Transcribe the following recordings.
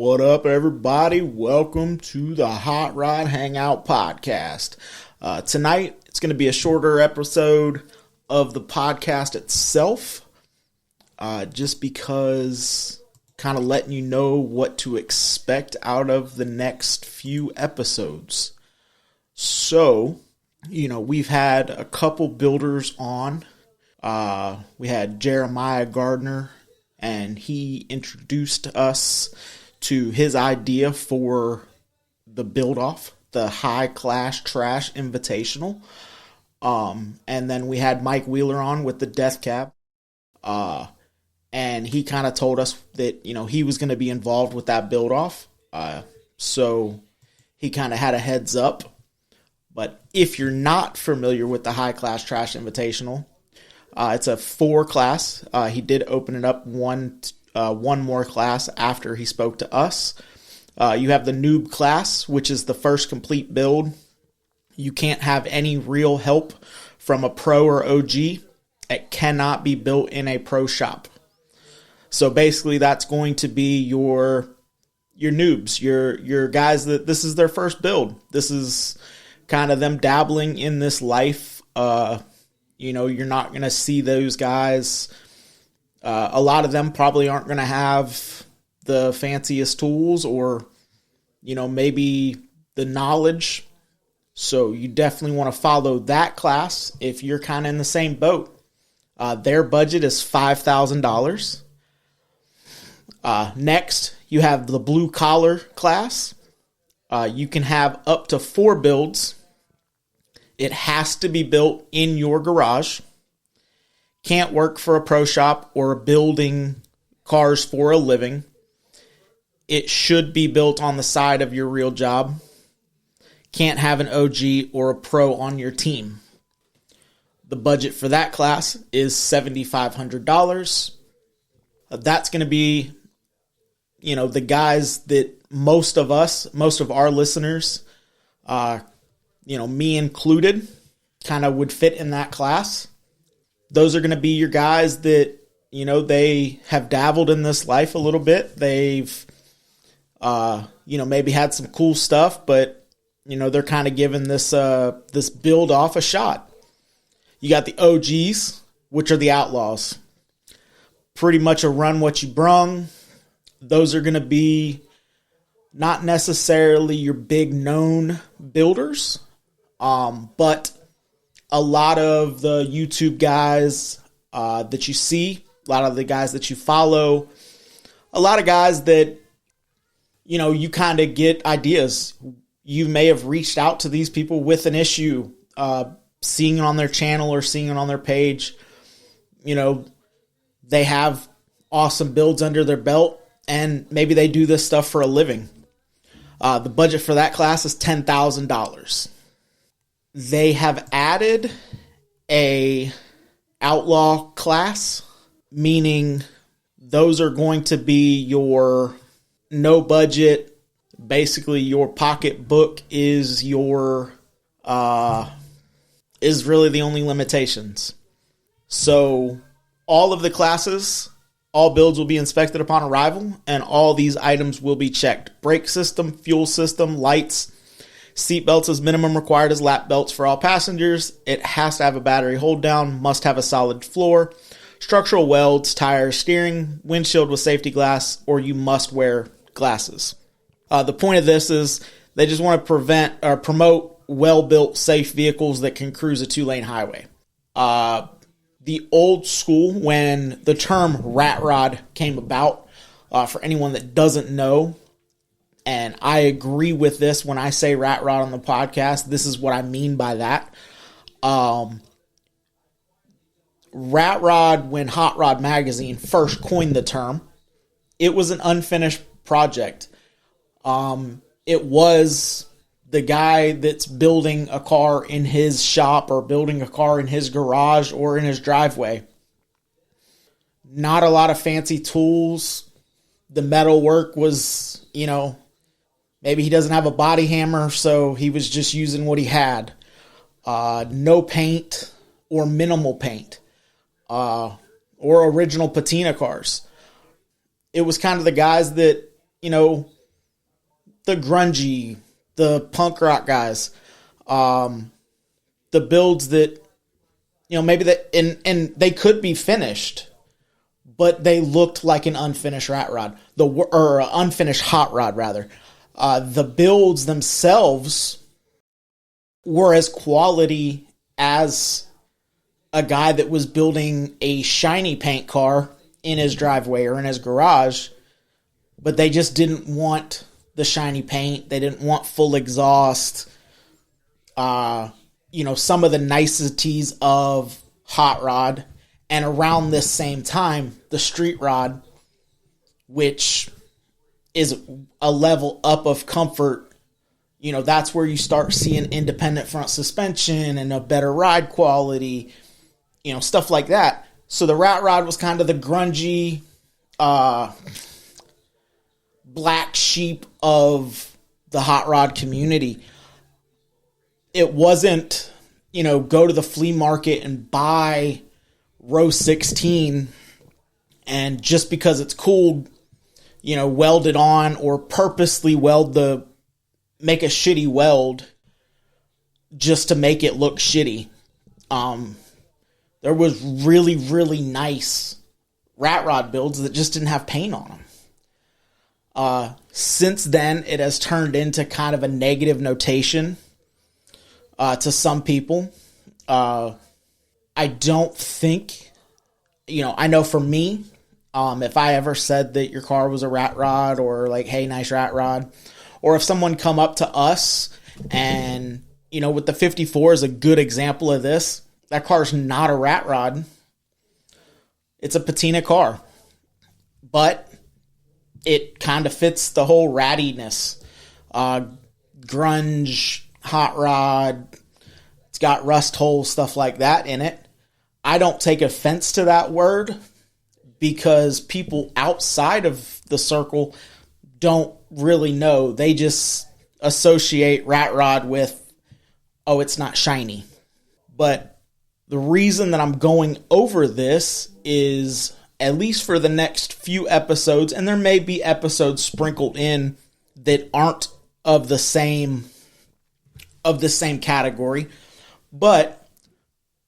What up, everybody? Welcome to the Hot Rod Hangout podcast. Tonight, it's going to be a shorter episode of the podcast itself, just because kind of letting you know what to expect out of the next few episodes. So, we've had a couple builders on. We had Jeremiah Gardner, and he introduced us to his idea for the build-off, the High Class Trash Invitational. And then we had Mike Wheeler on with the Death Cab. And he kind of told us that, he was going to be involved with that build-off. So he kind of had a heads up. But if you're not familiar with the High Class Trash Invitational, it's a 4 class. He did open it up one more class after he spoke to us. You have the noob class, which is the first complete build. You can't have any real help from a pro or OG. It cannot be built in a pro shop. So basically, that's going to be your noobs, your guys that this is their first build. This is kind of them dabbling in this life. You're not going to see those guys. A lot of them probably aren't going to have the fanciest tools or, maybe the knowledge. So you definitely want to follow that class if you're kind of in the same boat. Their budget is $5,000. Next, you have the blue collar class. You can have up to 4 builds. It has to be built in your garage. Can't work for a pro shop or building cars for a living. It should be built on the side of your real job. Can't have an OG or a pro on your team. The budget for that class is $7,500. That's going to be, the guys that most of our listeners, me included, kind of would fit in that class. Those are going to be your guys that, they have dabbled in this life a little bit. They've, maybe had some cool stuff, but, they're kind of giving this build off a shot. You got the OGs, which are the outlaws. Pretty much a run what you brung. Those are going to be not necessarily your big known builders, but a lot of the YouTube guys that you see, a lot of the guys that you follow, a lot of guys that, you kind of get ideas. You may have reached out to these people with an issue, seeing it on their channel or seeing it on their page. They have awesome builds under their belt, and maybe they do this stuff for a living. The budget for that class is $10,000. They have added a outlaw class, meaning those are going to be your no budget. Basically, your pocketbook is your is really the only limitations. So all of the classes, all builds will be inspected upon arrival, and all these items will be checked. Brake system, fuel system, lights, seat belts as minimum required as lap belts for all passengers. It has to have a battery hold down, must have a solid floor, structural welds, tires, steering, windshield with safety glass, or you must wear glasses. The point of this is they just want to promote well-built, safe vehicles that can cruise a 2-lane highway. The old school, when the term rat rod came about, for anyone that doesn't know, and I agree with this when I say rat rod on the podcast, this is what I mean by that. Rat rod, when Hot Rod Magazine first coined the term, it was an unfinished project. It was the guy that's building a car in his shop or building a car in his garage or in his driveway. Not a lot of fancy tools. The metal work was, maybe he doesn't have a body hammer, so he was just using what he had. No paint or minimal paint. Or original patina cars. It was kind of the guys that, the grungy, the punk rock guys, the builds that, maybe that, and they could be finished, but they looked like an unfinished rat rod, or unfinished hot rod rather. The builds themselves were as quality as a guy that was building a shiny paint car in his driveway or in his garage, but they just didn't want the shiny paint. They didn't want full exhaust. Some of the niceties of hot rod. And around this same time, the street rod, which is a level up of comfort, that's where you start seeing independent front suspension and a better ride quality, stuff like that. So the rat rod was kind of the grungy, black sheep of the hot rod community. It wasn't, go to the flea market and buy row 16 and just because it's cool, weld it on or purposely make a shitty weld just to make it look shitty. There was really, really nice rat rod builds that just didn't have paint on them. Since then, it has turned into kind of a negative notation to some people. I don't think, I know for me, if I ever said that your car was a rat rod or like, hey, nice rat rod, or if someone come up to us and, with the 54 is a good example of this, that car's not a rat rod. It's a patina car, but it kind of fits the whole rattiness, grunge, hot rod. It's got rust holes, stuff like that in it. I don't take offense to that word because people outside of the circle don't really know. They just associate rat rod with, oh, it's not shiny. But the reason that I'm going over this is, at least for the next few episodes, and there may be episodes sprinkled in that aren't of the same category, but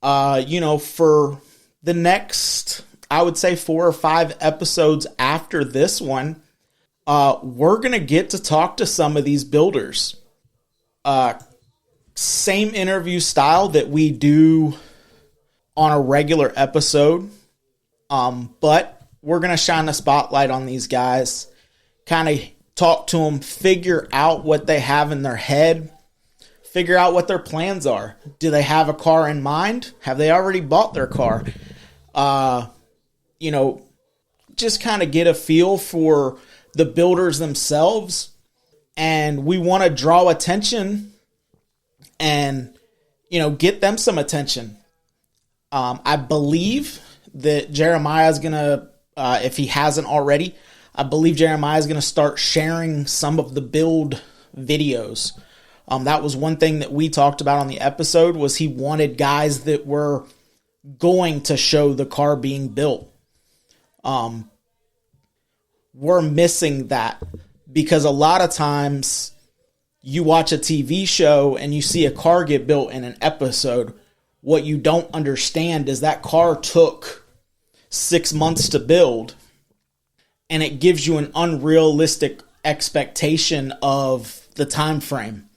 for the next, I would say 4 or 5 episodes after this one, we're going to get to talk to some of these builders. Same interview style that we do on a regular episode. But we're going to shine a spotlight on these guys, kind of talk to them, figure out what they have in their head, figure out what their plans are. Do they have a car in mind? Have they already bought their car? Just kind of get a feel for the builders themselves. And we want to draw attention and, get them some attention. I believe that Jeremiah is going to, if he hasn't already, I believe Jeremiah is going to start sharing some of the build videos. That was one thing that we talked about on the episode, was he wanted guys that were going to show the car being built. We're missing that because a lot of times you watch a TV show and you see a car get built in an episode. What you don't understand is that car took 6 months to build, and it gives you an unrealistic expectation of the time frame.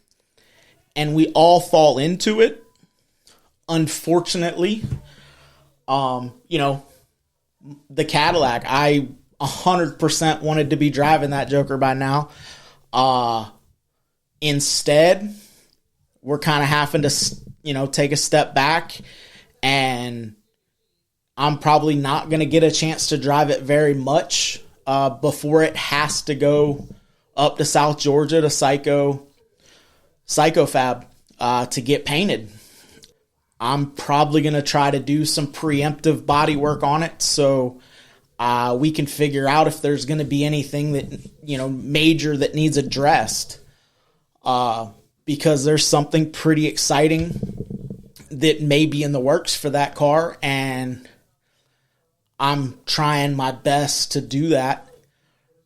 And we all fall into it, unfortunately. The Cadillac, I 100% wanted to be driving that Joker by now. Instead, we're kind of having to, take a step back, and I'm probably not going to get a chance to drive it very much before it has to go up to South Georgia to Psychofab to get painted. I'm probably going to try to do some preemptive body work on it so we can figure out if there's going to be anything that, major that needs addressed. Because there's something pretty exciting that may be in the works for that car, and I'm trying my best to do that.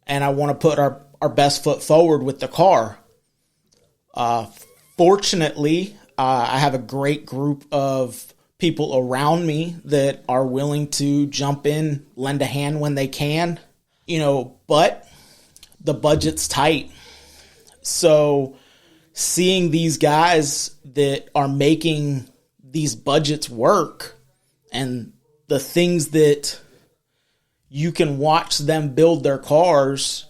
And I want to put our best foot forward with the car. Fortunately, I have a great group of people around me that are willing to jump in, lend a hand when they can, but the budget's tight. So seeing these guys that are making these budgets work and the things that you can watch them build their cars,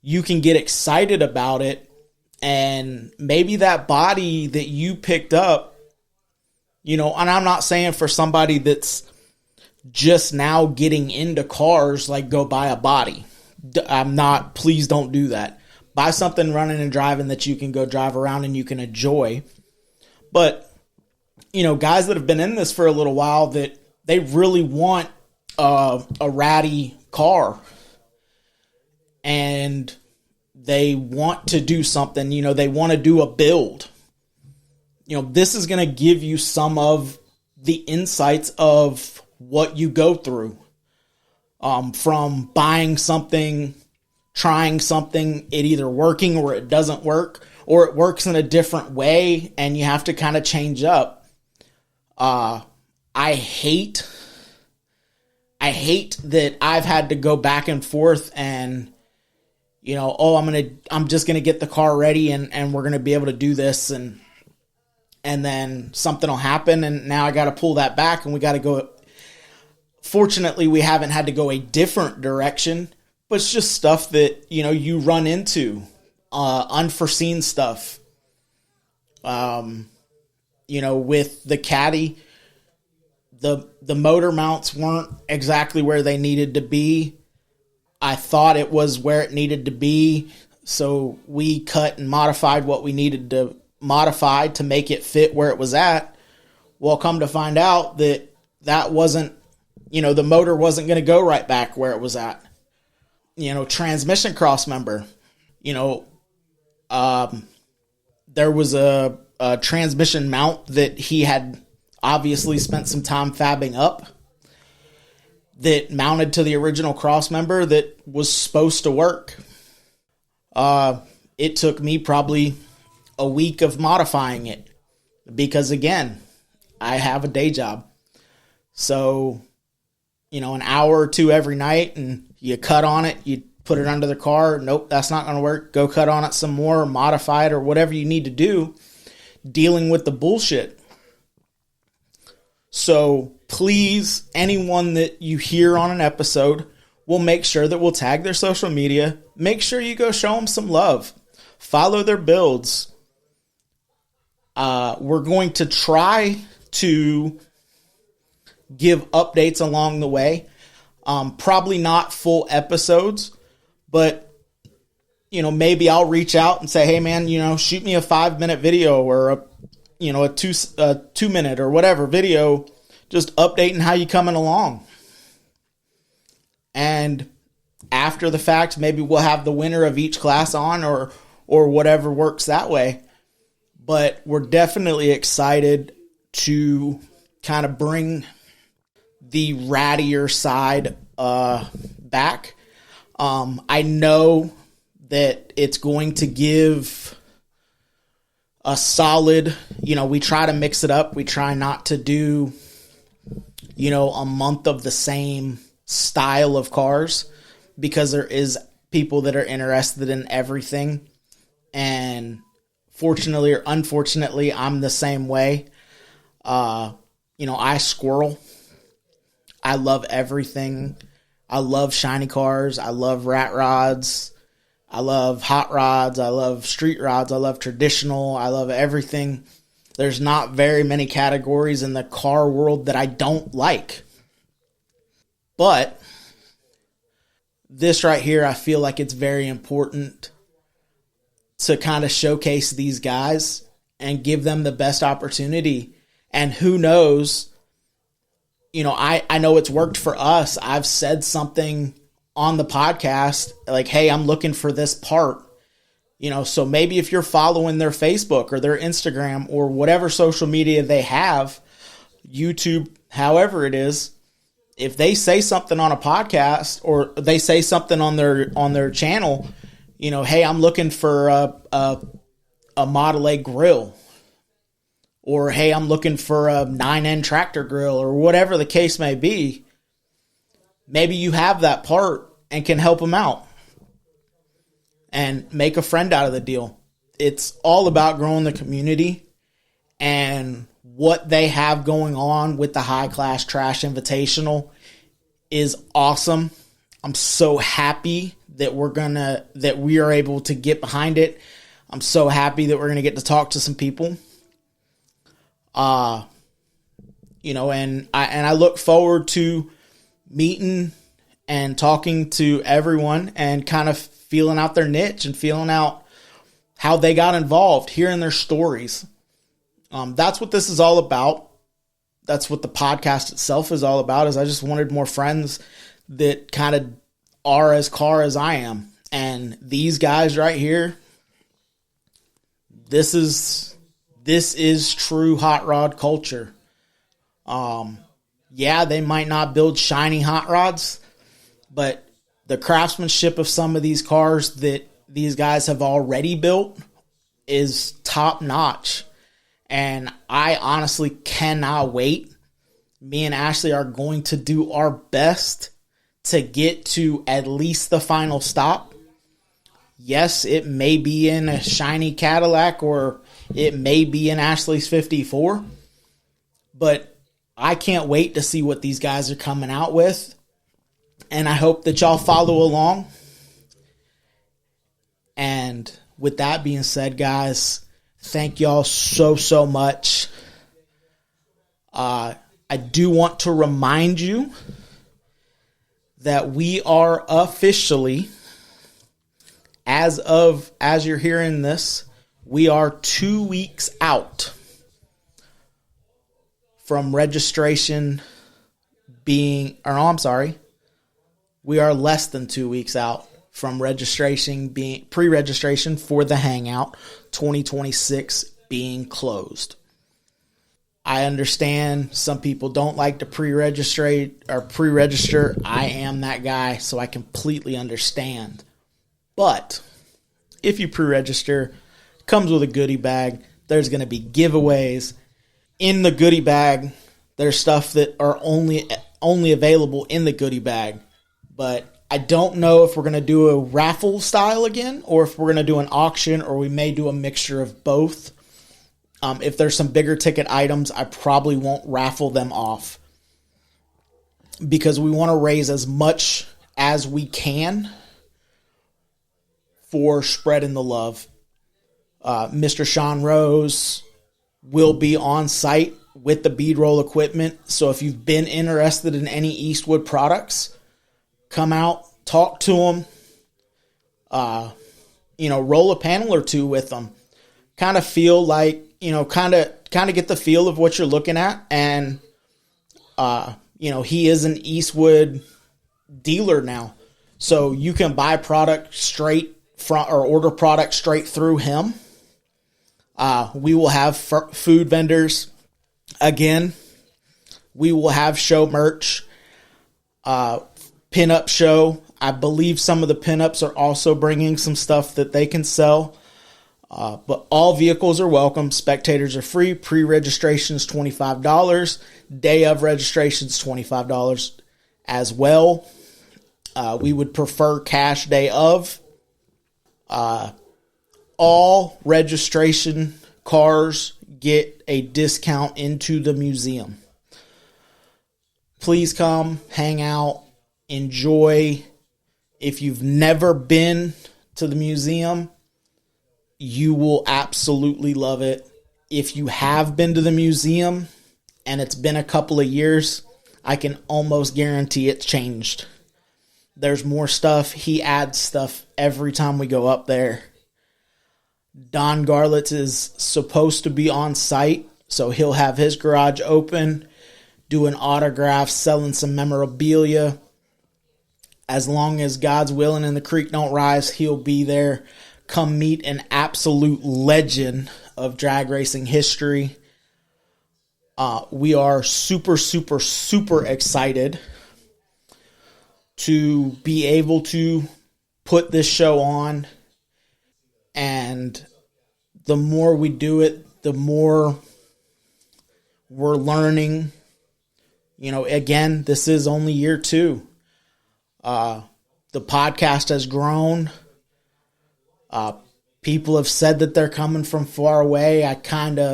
you can get excited about it. And maybe that body that you picked up, and I'm not saying for somebody that's just now getting into cars, like go buy a body. Please don't do that. Buy something running and driving that you can go drive around and you can enjoy. But, guys that have been in this for a little while, that they really want a ratty car and they want to do something, they want to do a build. This is going to give you some of the insights of what you go through, from buying something, trying something, it either working or it doesn't work, or it works in a different way and you have to kind of change up. I hate that I've had to go back and forth and, I'm just going to get the car ready and we're going to be able to do this. And then something will happen and now I got to pull that back and we got to go. Fortunately, we haven't had to go a different direction, but it's just stuff that, you run into, unforeseen stuff. With the Caddy, the motor mounts weren't exactly where they needed to be. I thought it was where it needed to be, so we cut and modified what we needed to modify to make it fit where it was at. Well, come to find out that wasn't, the motor wasn't going to go right back where it was at. Transmission cross member, there was a transmission mount that he had obviously spent some time fabbing up that mounted to the original cross member that was supposed to work. It took me probably a week of modifying it because, again, I have a day job. So, an hour or two every night and you cut on it, you put it under the car. Nope, that's not going to work. Go cut on it some more, modify it, or whatever you need to do, dealing with the bullshit. So please, anyone that you hear on an episode, we'll make sure that we'll tag their social media. Make sure you go show them some love. Follow their builds. We're going to try to give updates along the way. Probably not full episodes, but, maybe I'll reach out and say, hey man, shoot me a 5-minute video or a 2-minute or whatever video, just updating how you coming along. And after the fact, maybe we'll have the winner of each class on or whatever works that way. But we're definitely excited to kind of bring the rattier side back. I know that it's going to give a solid, we try to mix it up. We try not to do, a month of the same style of cars because there is people that are interested in everything. And fortunately or unfortunately, I'm the same way. I squirrel. I love everything. I love shiny cars. I love rat rods. I love hot rods. I love street rods. I love traditional. I love everything. There's not very many categories in the car world that I don't like. But this right here, I feel like it's very important to kind of showcase these guys and give them the best opportunity. And who knows, I know it's worked for us. I've said something on the podcast like, hey, I'm looking for this part. So maybe if you're following their Facebook or their Instagram or whatever social media they have, YouTube, however it is, if they say something on a podcast or they say something on their channel, Hey, I'm looking for a Model A grill, or hey, I'm looking for a 9N tractor grill, or whatever the case may be. Maybe you have that part and can help them out and make a friend out of the deal. It's all about growing the community, and what they have going on with the High Class Trash Invitational is awesome. I'm so happy that we are able to get behind it. I'm so happy that we're going to get to talk to some people. And I look forward to meeting and talking to everyone and kind of feeling out their niche and feeling out how they got involved, hearing their stories. That's what this is all about. That's what the podcast itself is all about. Is I just wanted more friends that kind of are as car as I am. And these guys right here, this is true hot rod culture. They might not build shiny hot rods, but the craftsmanship of some of these cars that these guys have already built is top notch. And I honestly cannot wait. Me and Ashley are going to do our best to get to at least the final stop. Yes, it may be in a shiny Cadillac, or it may be in Ashley's 54. But I can't wait to see what these guys are coming out with. And I hope that y'all follow along. And with that being said, guys, thank y'all so much. I do want to remind you that we are officially, as you're hearing this, we are 2 weeks out from registration we are less than 2 weeks out from pre-registration for the Hangout 2026 being closed. I understand some people don't like to pre-register. I am that guy, so I completely understand. But if you pre-register, it comes with a goodie bag. There's going to be giveaways. In the goodie bag, there's stuff that are only available in the goodie bag. But I don't know if we're going to do a raffle style again, or if we're going to do an auction, or we may do a mixture of both. If there's some bigger ticket items, I probably won't raffle them off, because we want to raise as much as we can for spreading the love. Mr. Sean Rose will be on site with the bead roll equipment. So if you've been interested in any Eastwood products, come out, talk to them, roll a panel or two with them. Kind of feel like, kind of get the feel of what you're looking at. And, he is an Eastwood dealer now. So you can buy product straight from, or order product straight through him. We will have food vendors. Again, we will have show merch, pinup show. I believe some of the pinups are also bringing some stuff that they can sell. But all vehicles are welcome. Spectators are free. Pre-registration is $25. Day of registration is $25 as well. We would prefer cash day of. All registration cars get a discount into the museum. Please come, hang out, enjoy. If you've never been to the museum, you will absolutely love it. If you have been to the museum and it's been a couple of years, I can almost guarantee it's changed. There's more stuff. He adds stuff every time we go up there. Don Garlitz is supposed to be on site, so he'll have his garage open, doing autographs, selling some memorabilia. As long as God's willing and the creek don't rise, he'll be there. Come meet an absolute legend of drag racing history. We are super excited to be able to put this show on And the more we do it, the more we're learning. Again, this is only year 2. The podcast has grown. People have said that they're coming from far away.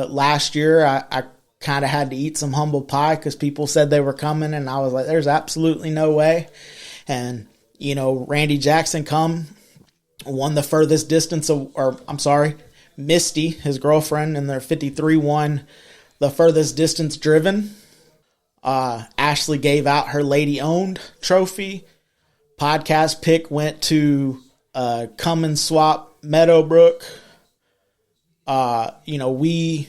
Last year, I kind of had to eat some humble pie because people said they were coming, and I was like, there's absolutely no way. And, Randy Jackson won the furthest distance, Misty, his girlfriend, in their 53 won the furthest distance driven. Ashley gave out her lady-owned trophy. Podcast pick went to Come and Swap Meadowbrook. We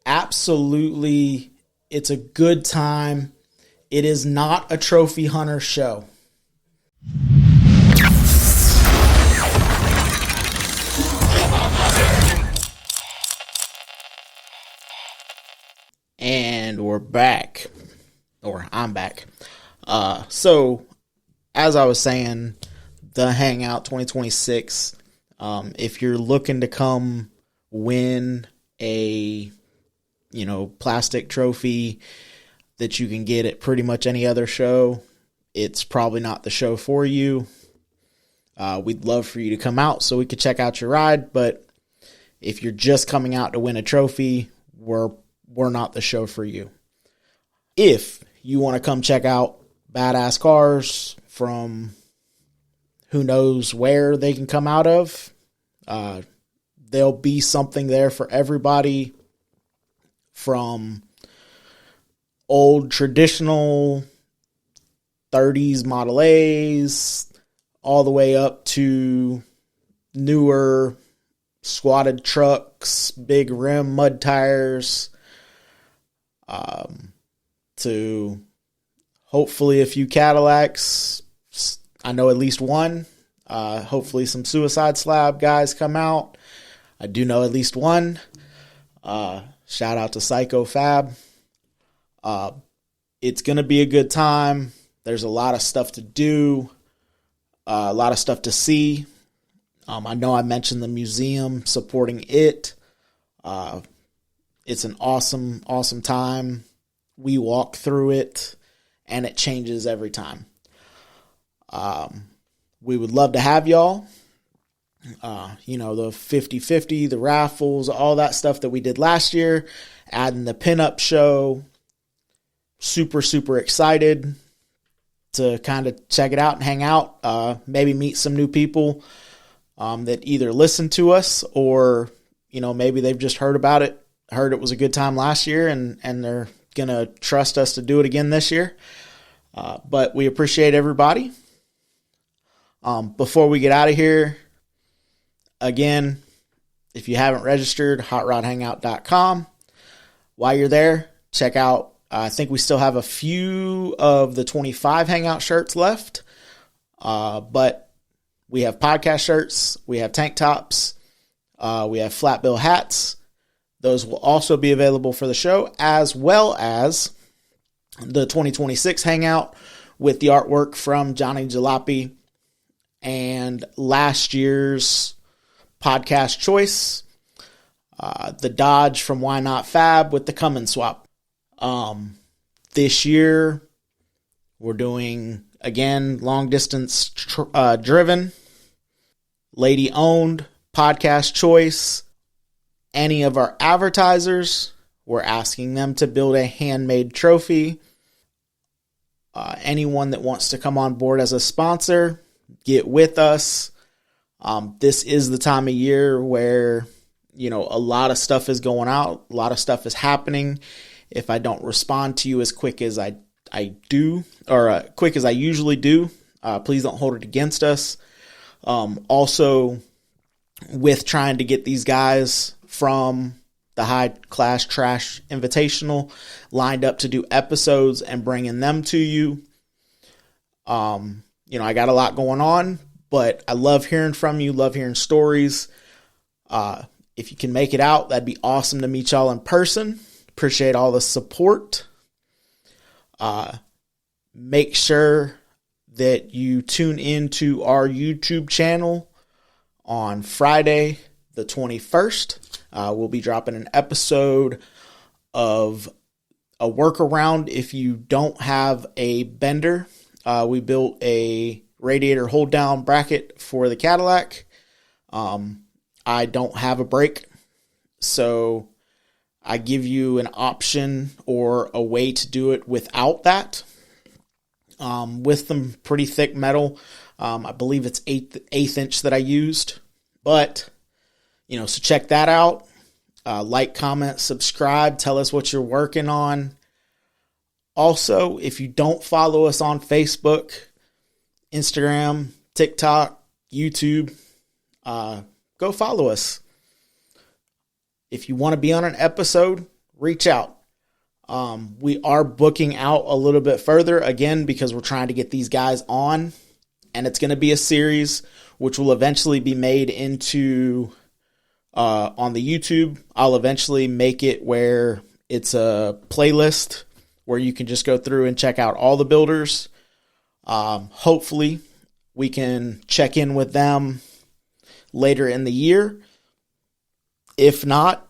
absolutely, it's a good time. It is not a trophy hunter show. And we're back. Or I'm back. So, as I was saying, the Hangout 2026, if you're looking to come win a, plastic trophy that you can get at pretty much any other show, it's probably not the show for you. We'd love for you to come out so we could check out your ride, but if you're just coming out to win a trophy, we're not the show for you. If you want to come check out badass cars from who knows where they can come out of, there'll be something there for everybody, from old traditional 30s Model A's all the way up to newer squatted trucks, big rim mud tires, to hopefully a few Cadillacs. I know at least one. Hopefully some Suicide Slab guys come out. I do know at least one. Shout out to Psycho Fab. It's going to be a good time. There's a lot of stuff to do, a lot of stuff to see. I know I mentioned the museum supporting it. It's an awesome, awesome time. We walk through it, and it changes every time. We would love to have y'all. The 50-50, the raffles, all that stuff that we did last year, adding the pinup show. Super, super excited to kind of check it out and hang out. Maybe meet some new people that either listen to us or, maybe they've just heard about it, heard it was a good time last year, and they're going to trust us to do it again this year. But we appreciate everybody. Before we get out of here, again, if you haven't registered, hotrodhangout.com. While you're there, check out, I think we still have a few of the 25 Hangout shirts left. But we have podcast shirts, we have tank tops, we have flat bill hats. Those will also be available for the show, as well as the 2026 Hangout with the artwork from Johnny Jalopy and last year's podcast choice, the Dodge from Why Not Fab with the Come and Swap. This year, we're doing, again, long distance driven, lady owned, podcast choice. Any of our advertisers, we're asking them to build a handmade trophy. Anyone that wants to come on board as a sponsor, get with us. This is the time of year where, a lot of stuff is going out. A lot of stuff is happening. If I don't respond to you as quick as I do, or quick as I usually do, please don't hold it against us. Also, with trying to get these guys from the High Class Trash Invitational lined up to do episodes and bringing them to you. I got a lot going on, but I love hearing from you, love hearing stories. If you can make it out, that'd be awesome to meet y'all in person. Appreciate all the support. Make sure that you tune into our YouTube channel on Friday, the 21st. We'll be dropping an episode of a workaround if you don't have a bender. We built a radiator hold down bracket for the Cadillac. I don't have a brake, so I give you an option or a way to do it without that. With some pretty thick metal. I believe it's eighth inch that I used, but so check that out. Like, comment, subscribe, tell us what you're working on. Also, if you don't follow us on Facebook, Instagram, TikTok, YouTube, go follow us. If you want to be on an episode, reach out. We are booking out a little bit further, again, because we're trying to get these guys on, and it's going to be a series which will eventually be made into on the YouTube. I'll eventually make it where it's a playlist where you can just go through and check out all the builders. Hopefully we can check in with them later in the year. If not,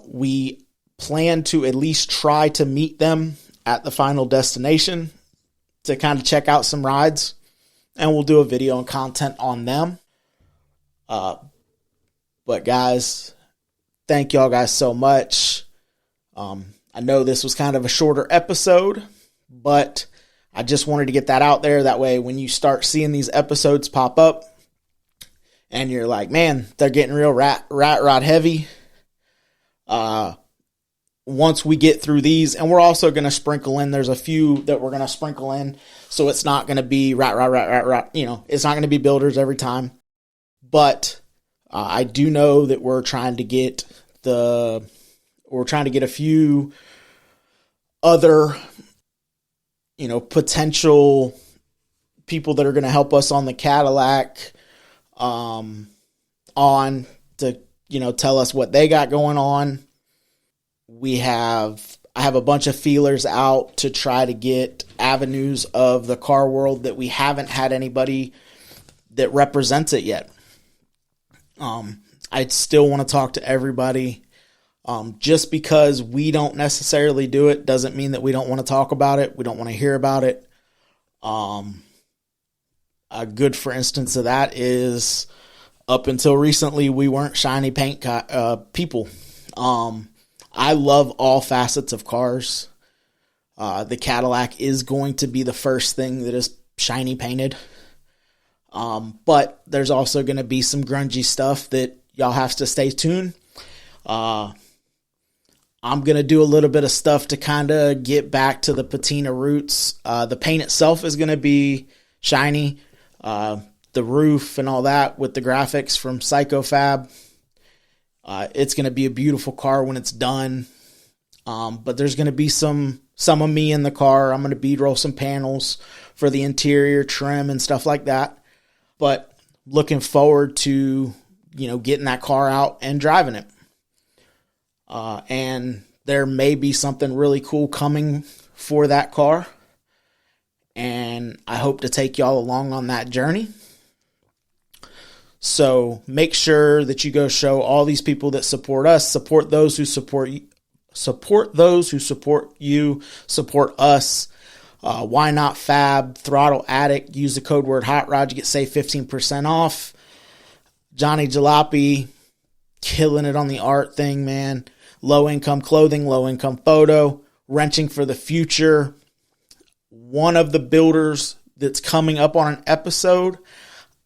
we plan to at least try to meet them at the final destination to kind of check out some rides, and we'll do a video and content on them. But guys, thank y'all guys so much. I know this was kind of a shorter episode, but I just wanted to get that out there. That way, when you start seeing these episodes pop up and you're like, man, they're getting real rat rod heavy. Once we get through these, and we're also going to sprinkle in, there's a few that we're going to sprinkle in, so it's not going to be rat. It's not going to be builders every time. But I do know that we're trying to get a few other, potential people that are going to help us on the Cadillac, on to, tell us what they got going on. I have a bunch of feelers out to try to get avenues of the car world that we haven't had anybody that represents it yet. I still want to talk to everybody. Just because we don't necessarily do it doesn't mean that we don't want to talk about it. We don't want to hear about it. A good for instance of that is up until recently, we weren't shiny paint people. I love all facets of cars. The Cadillac is going to be the first thing that is shiny painted. But there's also going to be some grungy stuff that y'all have to stay tuned. I'm going to do a little bit of stuff to kind of get back to the patina roots. The paint itself is going to be shiny. The roof and all that with the graphics from PsychoFab. It's going to be a beautiful car when it's done. But there's going to be some of me in the car. I'm going to bead roll some panels for the interior trim and stuff like that. But looking forward to, getting that car out and driving it. And there may be something really cool coming for that car. And I hope to take y'all along on that journey. So make sure that you go show all these people that support us, support those who support you, support us. Why Not Fab, Throttle Addict, use the code word Hot Rod, you get save 15% off. Johnny Jalopy, killing it on the art thing, man. Low income clothing, low income photo, wrenching for the future. One of the builders that's coming up on an episode,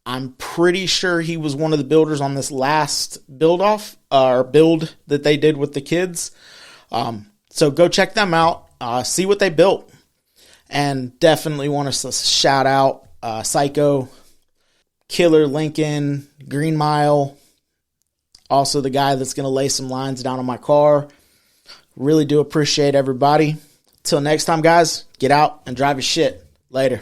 I'm pretty sure he was one of the builders on this last build that they did with the kids. So go check them out, see what they built. And definitely want to shout out Psycho, Killer Lincoln, Green Mile, also the guy that's going to lay some lines down on my car. Really do appreciate everybody. Till next time, guys, get out and drive your shit. Later.